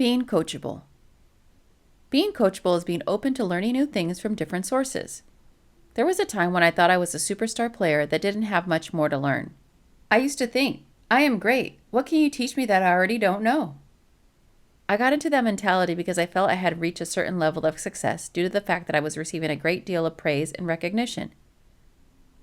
Being coachable. Being coachable is being open to learning new things from different sources. There was a time when I thought I was a superstar player that didn't have much more to learn. I used to think, I am great. What can you teach me that I already don't know? I got into that mentality because I felt I had reached a certain level of success due to the fact that I was receiving a great deal of praise and recognition.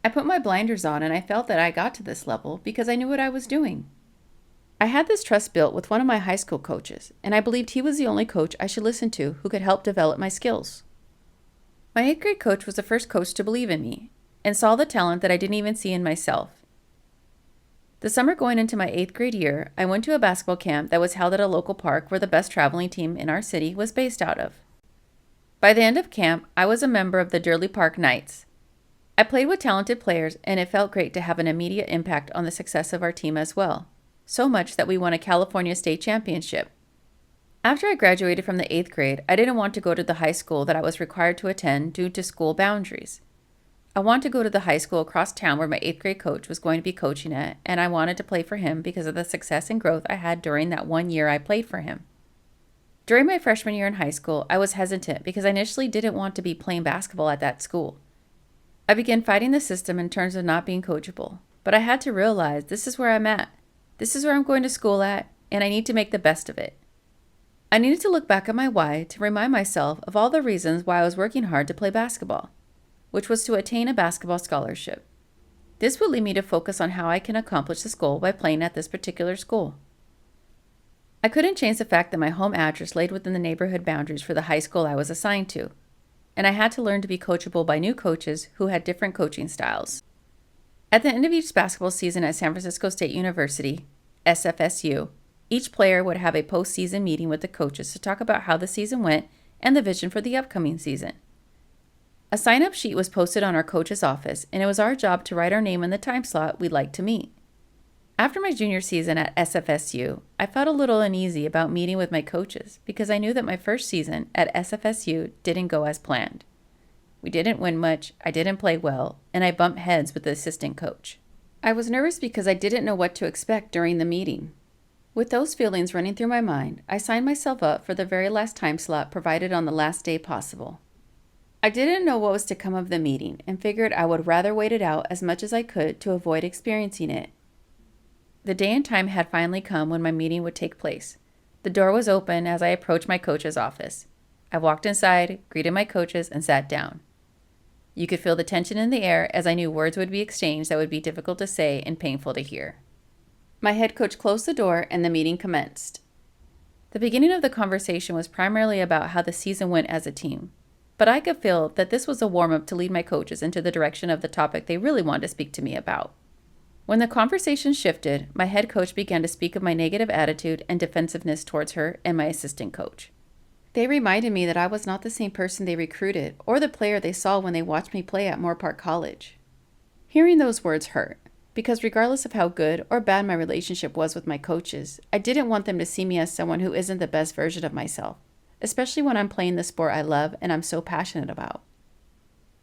I put my blinders on and I felt that I got to this level because I knew what I was doing. I had this trust built with one of my high school coaches, and I believed he was the only coach I should listen to who could help develop my skills. My 8th grade coach was the first coach to believe in me and saw the talent that I didn't even see in myself. The summer going into my 8th grade year, I went to a basketball camp that was held at a local park where the best traveling team in our city was based out of. By the end of camp, I was a member of the Durley Park Knights. I played with talented players, and it felt great to have an immediate impact on the success of our team as well. So much that we won a California state championship. After I graduated from the 8th grade, I didn't want to go to the high school that I was required to attend due to school boundaries. I wanted to go to the high school across town where my 8th grade coach was going to be coaching at, and I wanted to play for him because of the success and growth I had during that 1 year I played for him. During my freshman year in high school, I was hesitant because I initially didn't want to be playing basketball at that school. I began fighting the system in terms of not being coachable, but I had to realize this is where I'm at. This is where I'm going to school at, and I need to make the best of it. I needed to look back at my why to remind myself of all the reasons why I was working hard to play basketball, which was to attain a basketball scholarship. This would lead me to focus on how I can accomplish this goal by playing at this particular school. I couldn't change the fact that my home address laid within the neighborhood boundaries for the high school I was assigned to, and I had to learn to be coachable by new coaches who had different coaching styles. At the end of each basketball season at San Francisco State University, SFSU, each player would have a post-season meeting with the coaches to talk about how the season went and the vision for the upcoming season. A sign-up sheet was posted on our coach's office, and it was our job to write our name in the time slot we'd like to meet. After my junior season at SFSU, I felt a little uneasy about meeting with my coaches because I knew that my first season at SFSU didn't go as planned. We didn't win much, I didn't play well, and I bumped heads with the assistant coach. I was nervous because I didn't know what to expect during the meeting. With those feelings running through my mind, I signed myself up for the very last time slot provided on the last day possible. I didn't know what was to come of the meeting and figured I would rather wait it out as much as I could to avoid experiencing it. The day and time had finally come when my meeting would take place. The door was open as I approached my coach's office. I walked inside, greeted my coaches, and sat down. You could feel the tension in the air as I knew words would be exchanged that would be difficult to say and painful to hear. My head coach closed the door and the meeting commenced. The beginning of the conversation was primarily about how the season went as a team, but I could feel that this was a warm-up to lead my coaches into the direction of the topic they really wanted to speak to me about. When the conversation shifted, my head coach began to speak of my negative attitude and defensiveness towards her and my assistant coach. They reminded me that I was not the same person they recruited or the player they saw when they watched me play at Moore Park College. Hearing those words hurt, because regardless of how good or bad my relationship was with my coaches, I didn't want them to see me as someone who isn't the best version of myself, especially when I'm playing the sport I love and I'm so passionate about.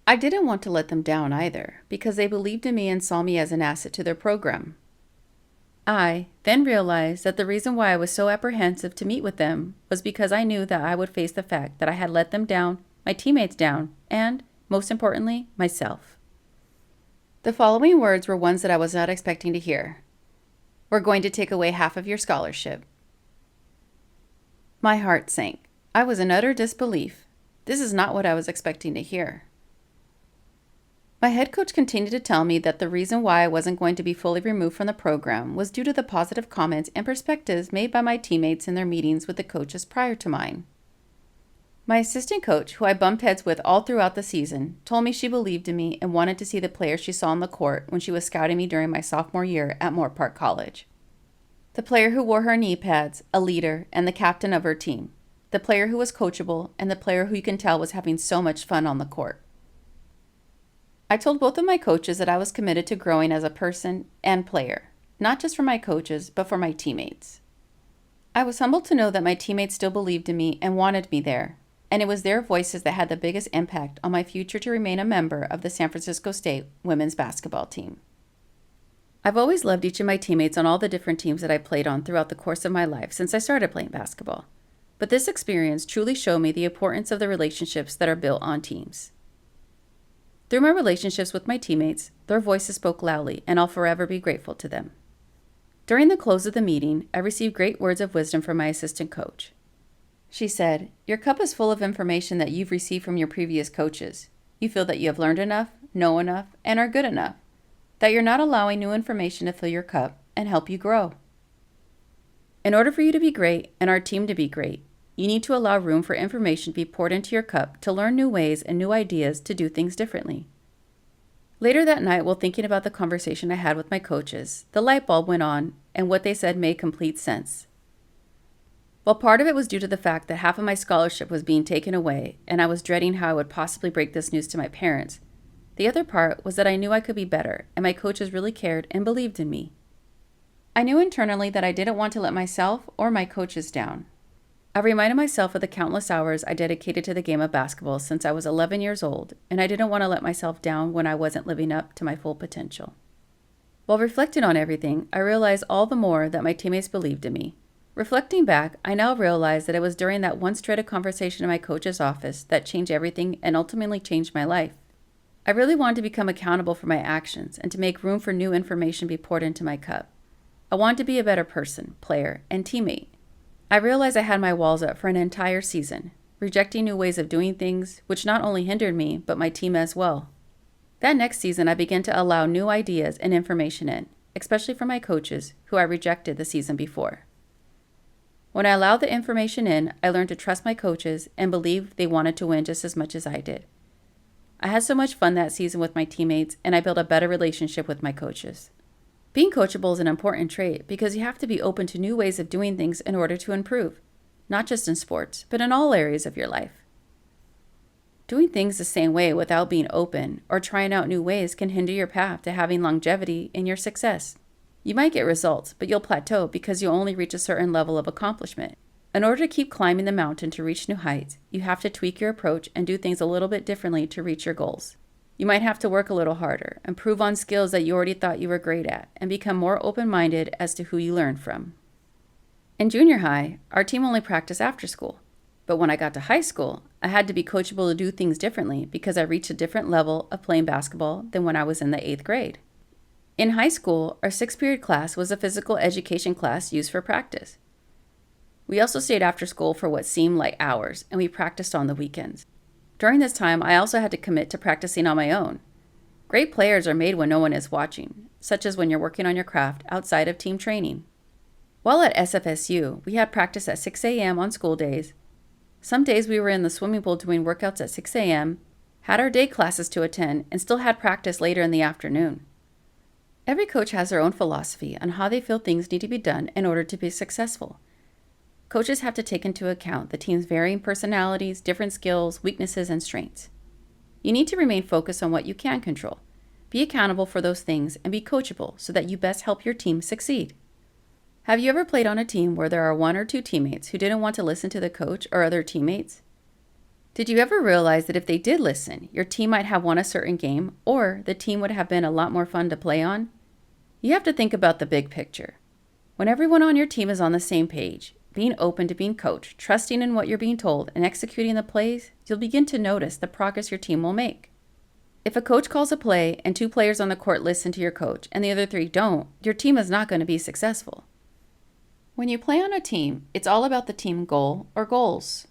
I didn't want to let them down either, because they believed in me and saw me as an asset to their program. I then realized that the reason why I was so apprehensive to meet with them was because I knew that I would face the fact that I had let them down, my teammates down, and, most importantly, myself. The following words were ones that I was not expecting to hear. "We're going to take away half of your scholarship." My heart sank. I was in utter disbelief. This is not what I was expecting to hear. My head coach continued to tell me that the reason why I wasn't going to be fully removed from the program was due to the positive comments and perspectives made by my teammates in their meetings with the coaches prior to mine. My assistant coach, who I bumped heads with all throughout the season, told me she believed in me and wanted to see the players she saw on the court when she was scouting me during my sophomore year at Moore Park College. The player who wore her knee pads, a leader, and the captain of her team. The player who was coachable, and the player who you can tell was having so much fun on the court. I told both of my coaches that I was committed to growing as a person and player, not just for my coaches, but for my teammates. I was humbled to know that my teammates still believed in me and wanted me there, and it was their voices that had the biggest impact on my future to remain a member of the San Francisco State women's basketball team. I've always loved each of my teammates on all the different teams that I played on throughout the course of my life since I started playing basketball. But this experience truly showed me the importance of the relationships that are built on teams. Through my relationships with my teammates, their voices spoke loudly, and I'll forever be grateful to them. During the close of the meeting, I received great words of wisdom from my assistant coach. She said, "Your cup is full of information that you've received from your previous coaches. You feel that you have learned enough, know enough, and are good enough, that you're not allowing new information to fill your cup and help you grow. In order for you to be great and our team to be great, you need to allow room for information to be poured into your cup to learn new ways and new ideas to do things differently." Later that night, while thinking about the conversation I had with my coaches, the light bulb went on, and what they said made complete sense. While part of it was due to the fact that half of my scholarship was being taken away, and I was dreading how I would possibly break this news to my parents, the other part was that I knew I could be better, and my coaches really cared and believed in me. I knew internally that I didn't want to let myself or my coaches down. I reminded myself of the countless hours I dedicated to the game of basketball since I was 11 years old, and I didn't want to let myself down when I wasn't living up to my full potential. While reflecting on everything, I realized all the more that my teammates believed in me. Reflecting back, I now realize that it was during that once dreaded conversation in my coach's office that changed everything and ultimately changed my life. I really wanted to become accountable for my actions and to make room for new information be poured into my cup. I wanted to be a better person, player, and teammate. I realized I had my walls up for an entire season, rejecting new ways of doing things, which not only hindered me, but my team as well. That next season, I began to allow new ideas and information in, especially from my coaches, who I rejected the season before. When I allowed the information in, I learned to trust my coaches and believe they wanted to win just as much as I did. I had so much fun that season with my teammates, and I built a better relationship with my coaches. Being coachable is an important trait because you have to be open to new ways of doing things in order to improve, not just in sports, but in all areas of your life. Doing things the same way without being open or trying out new ways can hinder your path to having longevity in your success. You might get results, but you'll plateau because you'll only reach a certain level of accomplishment. In order to keep climbing the mountain to reach new heights, you have to tweak your approach and do things a little bit differently to reach your goals. You might have to work a little harder, improve on skills that you already thought you were great at, and become more open-minded as to who you learn from. In junior high, our team only practiced after school. But when I got to high school, I had to be coachable to do things differently because I reached a different level of playing basketball than when I was in the 8th grade. In high school, our 6-period class was a physical education class used for practice. We also stayed after school for what seemed like hours, and we practiced on the weekends. During this time, I also had to commit to practicing on my own. Great players are made when no one is watching, such as when you're working on your craft outside of team training. While at SFSU, we had practice at 6 a.m. on school days. Some days we were in the swimming pool doing workouts at 6 a.m., had our day classes to attend, and still had practice later in the afternoon. Every coach has their own philosophy on how they feel things need to be done in order to be successful. Coaches have to take into account the team's varying personalities, different skills, weaknesses, and strengths. You need to remain focused on what you can control. Be accountable for those things and be coachable so that you best help your team succeed. Have you ever played on a team where there are 1 or 2 teammates who didn't want to listen to the coach or other teammates? Did you ever realize that if they did listen, your team might have won a certain game, or the team would have been a lot more fun to play on? You have to think about the big picture. When everyone on your team is on the same page, being open to being coached, trusting in what you're being told, and executing the plays, you'll begin to notice the progress your team will make. If a coach calls a play and 2 players on the court listen to your coach and the other 3 don't, your team is not going to be successful. When you play on a team, it's all about the team goal or goals.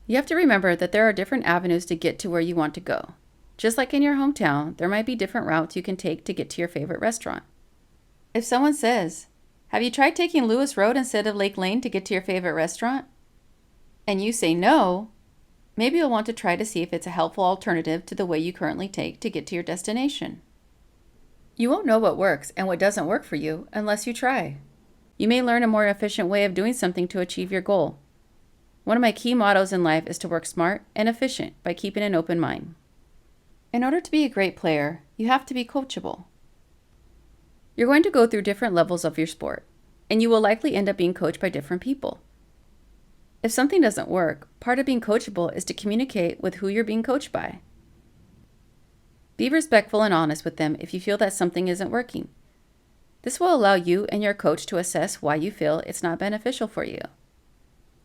You have to remember that there are different avenues to get to where you want to go. Just like in your hometown, there might be different routes you can take to get to your favorite restaurant. If someone says, "Have you tried taking Lewis Road instead of Lake Lane to get to your favorite restaurant?" and you say no, maybe you'll want to try to see if it's a helpful alternative to the way you currently take to get to your destination. You won't know what works and what doesn't work for you unless you try. You may learn a more efficient way of doing something to achieve your goal. One of my key mottos in life is to work smart and efficient by keeping an open mind. In order to be a great player, you have to be coachable. You're going to go through different levels of your sport, and you will likely end up being coached by different people. If something doesn't work, part of being coachable is to communicate with who you're being coached by. Be respectful and honest with them if you feel that something isn't working. This will allow you and your coach to assess why you feel it's not beneficial for you.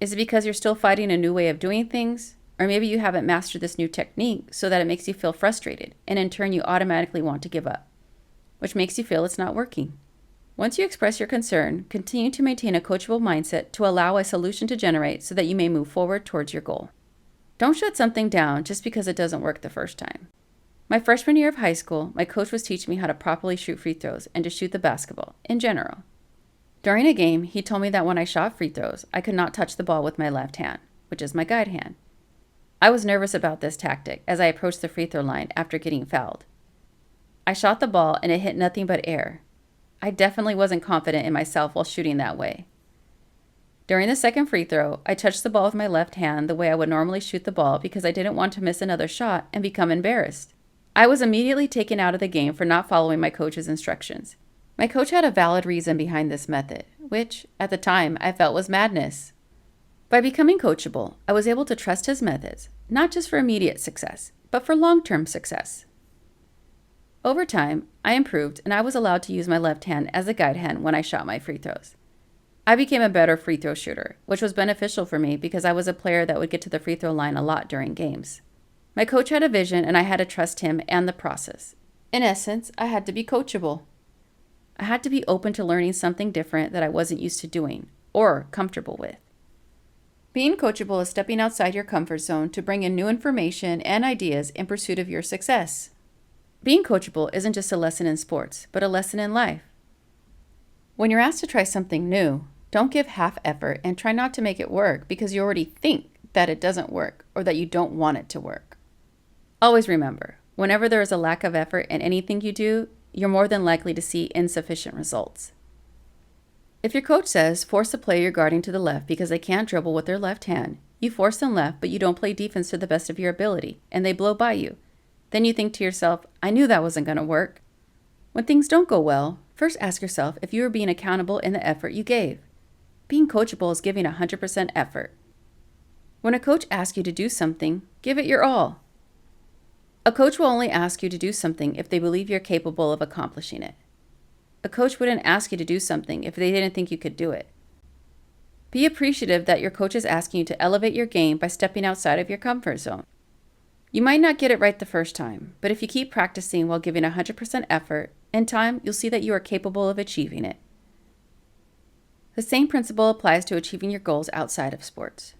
Is it because you're still fighting a new way of doing things? Or maybe you haven't mastered this new technique so that it makes you feel frustrated, and in turn you automatically want to give up, which makes you feel it's not working. Once you express your concern, continue to maintain a coachable mindset to allow a solution to generate so that you may move forward towards your goal. Don't shut something down just because it doesn't work the first time. My freshman year of high school, my coach was teaching me how to properly shoot free throws and to shoot the basketball, in general. During a game, he told me that when I shot free throws, I could not touch the ball with my left hand, which is my guide hand. I was nervous about this tactic as I approached the free throw line after getting fouled. I shot the ball and it hit nothing but air. I definitely wasn't confident in myself while shooting that way. During the second free throw, I touched the ball with my left hand the way I would normally shoot the ball because I didn't want to miss another shot and become embarrassed. I was immediately taken out of the game for not following my coach's instructions. My coach had a valid reason behind this method, which, at the time, I felt was madness. By becoming coachable, I was able to trust his methods, not just for immediate success, but for long-term success. Over time, I improved and I was allowed to use my left hand as a guide hand when I shot my free throws. I became a better free throw shooter, which was beneficial for me because I was a player that would get to the free throw line a lot during games. My coach had a vision and I had to trust him and the process. In essence, I had to be coachable. I had to be open to learning something different that I wasn't used to doing or comfortable with. Being coachable is stepping outside your comfort zone to bring in new information and ideas in pursuit of your success. Being coachable isn't just a lesson in sports, but a lesson in life. When you're asked to try something new, don't give half effort and try not to make it work because you already think that it doesn't work or that you don't want it to work. Always remember, whenever there is a lack of effort in anything you do, you're more than likely to see insufficient results. If your coach says, force a player you're guarding to the left because they can't dribble with their left hand, you force them left but you don't play defense to the best of your ability, and they blow by you. Then you think to yourself, I knew that wasn't going to work. When things don't go well, first ask yourself if you are being accountable in the effort you gave. Being coachable is giving 100% effort. When a coach asks you to do something, give it your all. A coach will only ask you to do something if they believe you're capable of accomplishing it. A coach wouldn't ask you to do something if they didn't think you could do it. Be appreciative that your coach is asking you to elevate your game by stepping outside of your comfort zone. You might not get it right the first time, but if you keep practicing while giving 100% effort, in time, you'll see that you are capable of achieving it. The same principle applies to achieving your goals outside of sports.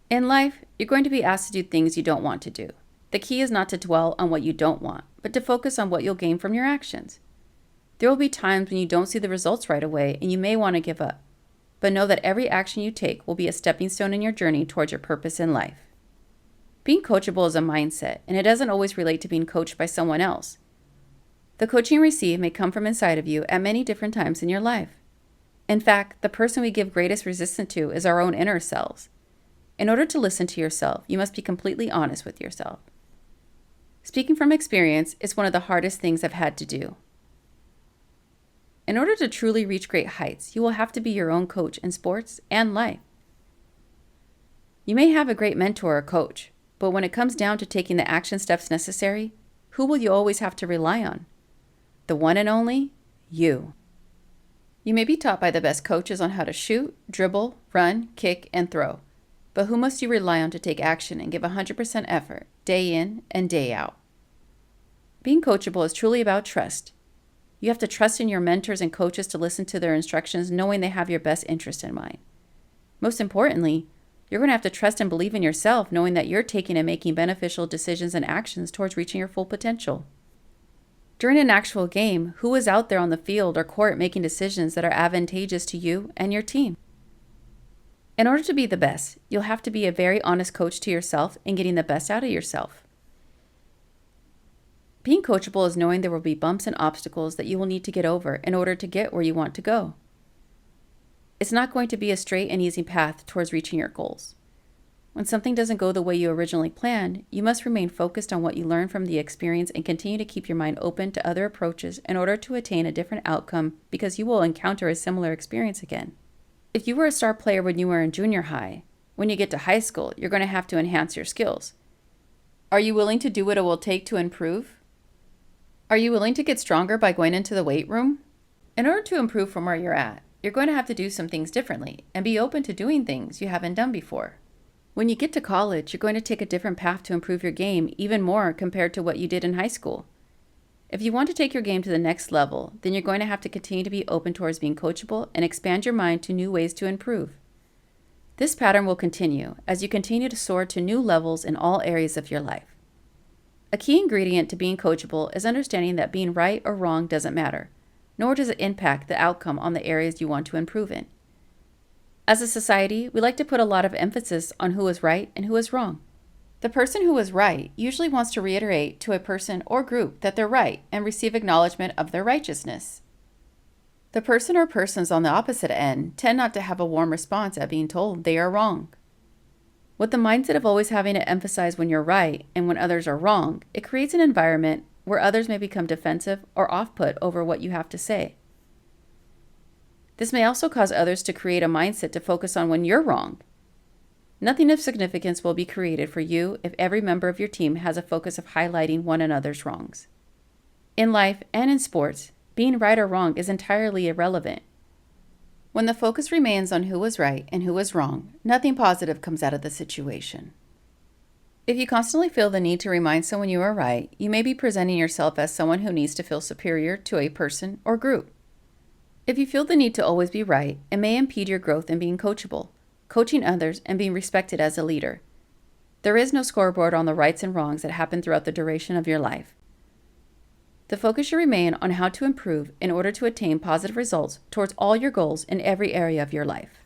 In life, you're going to be asked to do things you don't want to do. The key is not to dwell on what you don't want, but to focus on what you'll gain from your actions. There will be times when you don't see the results right away and you may want to give up, but know that every action you take will be a stepping stone in your journey towards your purpose in life. Being coachable is a mindset, and it doesn't always relate to being coached by someone else. The coaching you receive may come from inside of you at many different times in your life. In fact, the person we give greatest resistance to is our own inner selves. In order to listen to yourself, you must be completely honest with yourself. Speaking from experience is one of the hardest things I've had to do. In order to truly reach great heights, you will have to be your own coach in sports and life. You may have a great mentor or coach, but when it comes down to taking the action steps necessary, who will you always have to rely on? The one and only you. You may be taught by the best coaches on how to shoot, dribble, run, kick, and throw, but who must you rely on to take action and give 100% effort, day in and day out? Being coachable is truly about trust. You have to trust in your mentors and coaches to listen to their instructions, knowing they have your best interest in mind. Most importantly, you're going to have to trust and believe in yourself, knowing that you're taking and making beneficial decisions and actions towards reaching your full potential. During an actual game, who is out there on the field or court making decisions that are advantageous to you and your team? In order to be the best, you'll have to be a very honest coach to yourself in getting the best out of yourself. Being coachable is knowing there will be bumps and obstacles that you will need to get over in order to get where you want to go. It's not going to be a straight and easy path towards reaching your goals. When something doesn't go the way you originally planned, you must remain focused on what you learned from the experience and continue to keep your mind open to other approaches in order to attain a different outcome, because you will encounter a similar experience again. If you were a star player when you were in junior high, when you get to high school, you're going to have to enhance your skills. Are you willing to do what it will take to improve? Are you willing to get stronger by going into the weight room? In order to improve from where you're at, You're going to have to do some things differently and be open to doing things you haven't done before. When you get to college, you're going to take a different path to improve your game even more compared to what you did in high school. If you want to take your game to the next level, then you're going to have to continue to be open towards being coachable and expand your mind to new ways to improve. This pattern will continue as you continue to soar to new levels in all areas of your life. A key ingredient to being coachable is understanding that being right or wrong doesn't matter, nor does it impact the outcome on the areas you want to improve in. As a society, we like to put a lot of emphasis on who is right and who is wrong. The person who is right usually wants to reiterate to a person or group that they're right and receive acknowledgement of their righteousness. The person or persons on the opposite end tend not to have a warm response at being told they are wrong. With the mindset of always having to emphasize when you're right and when others are wrong, it creates an environment where others may become defensive or off-put over what you have to say. This may also cause others to create a mindset to focus on when you're wrong. Nothing of significance will be created for you if every member of your team has a focus of highlighting one another's wrongs. In life and in sports, being right or wrong is entirely irrelevant. When the focus remains on who was right and who was wrong, nothing positive comes out of the situation. If you constantly feel the need to remind someone you are right, you may be presenting yourself as someone who needs to feel superior to a person or group. If you feel the need to always be right, it may impede your growth in being coachable, coaching others, and being respected as a leader. There is no scoreboard on the rights and wrongs that happen throughout the duration of your life. The focus should remain on how to improve in order to attain positive results towards all your goals in every area of your life.